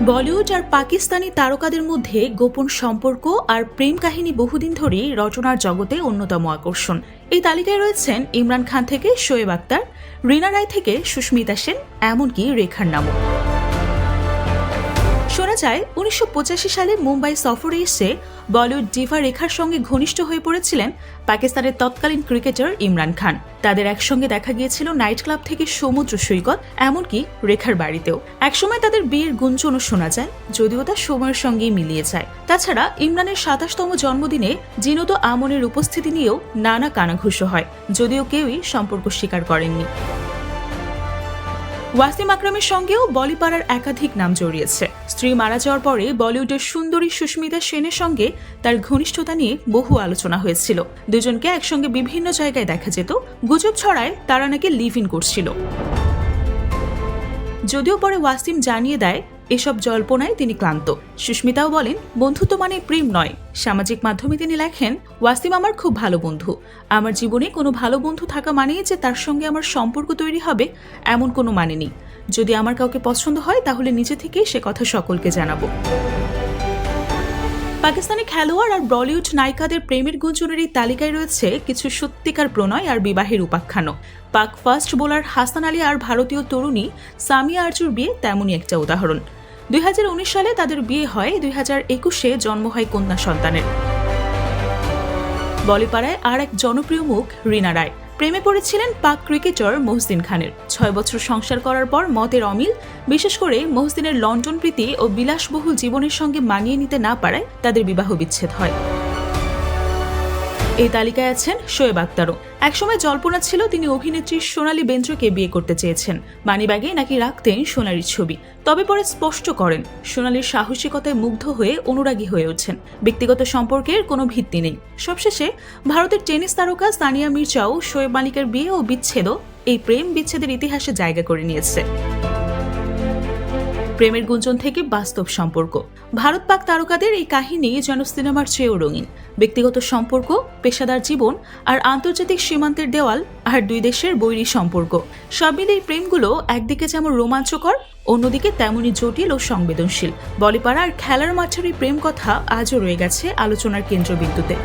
বলিউড আর পাকিস্তানি তারকাদের মধ্যে গোপন সম্পর্ক আর প্রেম কাহিনী বহুদিন ধরেই রচনার জগতে অন্যতম আকর্ষণ। এই তালিকায় রয়েছেন ইমরান খান থেকে শোয়েব আক্তার, রিনা রায় থেকে সুস্মিতা সেন, এমনকি রেখার নামও। শোনা যায় ১৯৮৫ সালে মুম্বাই সফরে এসে বলিউড ডিভা রেখার সঙ্গে ঘনিষ্ঠ হয়ে পড়েছিলেন পাকিস্তানের তৎকালীন ক্রিকেটার ইমরান খান। তাদের একসঙ্গে দেখা গিয়েছিল নাইট ক্লাব থেকে সমুদ্র সৈকত, এমনকি রেখার বাড়িতেও। একসময় তাদের বিয়ের গুঞ্জনও শোনা যায়, যদিও তা সময়ের সঙ্গেই মিলিয়ে যায়। তাছাড়া ইমরানের ২৭তম জন্মদিনে জিনুদ আমনের উপস্থিতি নিয়েও নানা কানাঘুষো হয়, যদিও কেউই সম্পর্ক স্বীকার করেননি। ওয়াসিম আকরামের সঙ্গেও বলিপাড়ার একাধিক নাম জড়িয়েছে। স্ত্রী মারা যাওয়ার পরে বলিউডের সুন্দরী সুস্মিতা সেনের সঙ্গে তার ঘনিষ্ঠতা নিয়ে বহু আলোচনা হয়েছিল। দুজনকে একসঙ্গে বিভিন্ন জায়গায় দেখা যেত, গুজব ছড়ায় তারা নাকি লিভ ইন করছিল। যদিও পরে ওয়াসিম জানিয়ে দেয় এসব জল্পনায় তিনি ক্লান্ত। সুস্মিতাও বলেন, বন্ধুত্ব মানে প্রেম নয়। সামাজিক মাধ্যমে তিনি লেখেন, ওয়াসিম আমার খুব ভালো বন্ধু। আমার জীবনে কোনো ভালো বন্ধু থাকা মানেই যে তার সঙ্গে আমার সম্পর্ক তৈরি হবে এমন কোনো মানে নেই। যদি আমার কাউকে পছন্দ হয় তাহলে নিজে থেকেই সে কথা সকলকে জানাবো। পাকিস্তানি খেলোয়াড় আর বলিউড নায়িকাদের প্রেমের গুঞ্জনের এই তালিকায় রয়েছে কিছু সত্যিকার প্রণয় আর বিবাহের উপাখ্যানও। পাক ফাস্ট বোলার হাসান আলী আর ভারতীয় তরুণী সামিয়া আরজুর বিয়ে তেমনই একটা উদাহরণ। ২০১৯ সালে তাদের বিয়ে হয়, ২০২১-এ জন্ম হয় কন্যা সন্তানের। বলিপাড়ায় আর এক জনপ্রিয় মুখ রিনা রায়। প্রেমে পড়েছিলেন পাক ক্রিকেটার মহসিন খানের। ৬ বছর সংসার করার পর মতের অমিল, বিশেষ করে মহসিনের লন্ডন প্রীতি ও বিলাসবহুল জীবনের সঙ্গে মানিয়ে নিতে না পারায় তাদের বিবাহ বিচ্ছেদ হয়। এই তালিকায় আছেন শোয়েব আক্তারও। একসময় জল্পনা ছিল তিনি অভিনেত্রী সোনালী বেন্দ্রকে বিয়ে করতে চেয়েছেন। মানিব্যাগে নাকি রাখতেন সোনালীর ছবি। তবে পরে স্পষ্ট করেন, সোনালীর সাহসিকতায় মুগ্ধ হয়ে অনুরাগী হয়ে ওঠেন। ব্যক্তিগত সম্পর্কের কোনো ভিত্তি নেই। সবশেষে ভারতের টেনিস তারকা সানিয়া মির্জাও শোয়েব মালিকের বিয়ে ও বিচ্ছেদও এই প্রেম বিচ্ছেদের ইতিহাসে জায়গা করে নিয়েছে। প্রেমের গুঞ্জন থেকে বাস্তব সম্পর্ক। ভারত পাক তারকাদের এই কাহিনী যেন সিনেমার চেয়েও রঙিন। ব্যক্তিগত সম্পর্ক, পেশাদার জীবন আর আন্তর্জাতিক সীমান্তের দেওয়াল আর দুই দেশের বৈরী সম্পর্ক, সব মিলে এই প্রেমগুলো একদিকে যেমন রোমাঞ্চকর, অন্যদিকে তেমনই জটিল ও সংবেদনশীল। বলিপাড়া আর খেলার মাঠের এই প্রেম কথা আজও রয়ে গেছে আলোচনার কেন্দ্রবিন্দুতে।